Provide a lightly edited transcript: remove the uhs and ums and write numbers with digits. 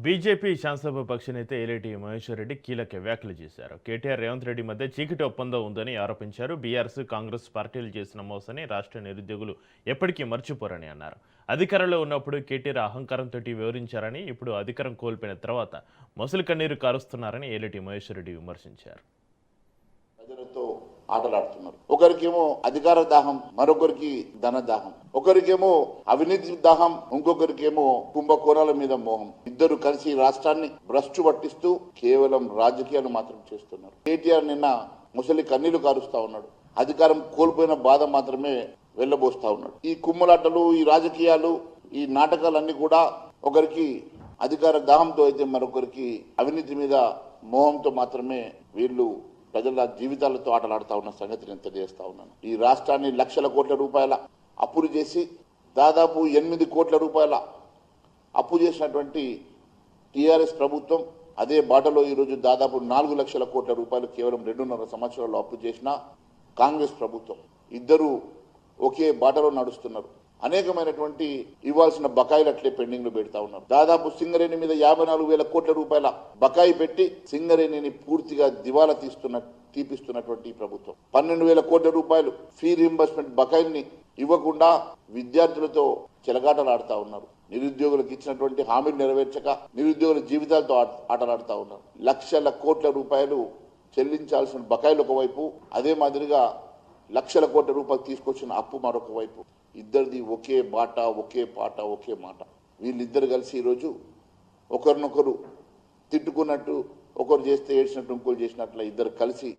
BJP శాసనసభ పక్ష నేత ఏలేటి మహేశ్వర్ రెడ్డి కీలక వ్యాఖ్యలు చేశారు. కేటీఆర్, రేవంత్ రెడ్డి మధ్య చీకటి ఒప్పందం ఉందని ఆరోపించారు. బీఆర్ఎస్, కాంగ్రెస్ పార్టీలు చేసిన మోసాన్ని రాష్ట్ర నిరుద్యోగులు ఎప్పటికీ మర్చిపోరని అన్నారు. అధికారంలో ఉన్నప్పుడు కేటీఆర్ అహంకారంతో వివరించారని, ఇప్పుడు అధికారం కోల్పోయిన తర్వాత మొసలి కన్నీరు కారుస్తున్నారని ఏలేటి మహేశ్వర్ రెడ్డి విమర్శించారు. ప్రజలతో ఆటలాడుతున్నారు. ఒకరికేమో అధికార దాహం, మరొకరికి ధన దాహం, ఒకరికేమో అవినీతి దాహం, ఇంకొకరికేమో కుంభకోణాల మీద మోహం. ఇద్దరు కలిసి రాష్ట్రాన్ని భ్రష్టు పట్టిస్తూ కేవలం రాజకీయాలు మాత్రం చేస్తున్నారు. కేటీఆర్ నిన్న ముసలి కన్నీళ్లు కారుస్తా ఉన్నాడు. అధికారం కోల్పోయిన బాధ మాత్రమే వెళ్లబోస్తా ఉన్నాడు. ఈ కుమ్మలాటలు, ఈ రాజకీయాలు, ఈ నాటకాలన్నీ కూడా ఒకరికి అధికార దాహంతో అయితే మరొకరికి అవినీతి మీద మోహంతో మాత్రమే వీళ్ళు ప్రజల జీవితాలతో ఆటలాడుతా ఉన్న సంగతిని ఎంత చేస్తా ఉన్నాను. ఈ రాష్ట్రాన్ని లక్షల కోట్ల రూపాయల అప్పులు చేసి దాదాపు 8 కోట్ల రూపాయల అప్పు చేసినటువంటి టీఆర్ఎస్ ప్రభుత్వం అదే బాటలో ఈరోజు దాదాపు 4 లక్షల కోట్ల రూపాయలు కేవలం 2.5 సంవత్సరాల్లో అప్పు చేసిన కాంగ్రెస్ ప్రభుత్వం. ఇద్దరు ఒకే బాటలో నడుస్తున్నారు. అనేకమైనటువంటి ఇవ్వాల్సిన బకాయిలు అట్లే పెండింగ్ లో పెడతా ఉన్నారు. దాదాపు సింగరేణి మీద 54,000 కోట్ల రూపాయల బకాయి పెట్టి సింగరేణిని పూర్తిగా దివాలా తీపిస్తున్నటువంటి ప్రభుత్వం. 12,000 కోట్ల రూపాయలు ఫీ రీంబర్స్మెంట్ బకాయిల్ని ఇవ్వకుండా విద్యార్థులతో చెలగాటలాడుతా ఉన్నారు. నిరుద్యోగులకు ఇచ్చినటువంటి హామీలు నెరవేర్చక నిరుద్యోగుల జీవితాలతో ఆటలాడుతా ఉన్నారు. లక్షల కోట్ల రూపాయలు చెల్లించాల్సిన బకాయిలు ఒకవైపు, అదే మాదిరిగా లక్షల కోట్ల రూపాయలు తీసుకొచ్చిన అప్పు మరొక వైపు. ఇద్దరిది ఒకే బాట, ఒకే పాట, ఒకే మాట. వీళ్ళిద్దరు కలిసి ఈరోజు ఒకరినొకరు తిట్టుకున్నట్టు, ఒకరు చేస్తే ఏడ్చినట్టు ఇంకోరు చేసినట్ల ఇద్దరు కలిసి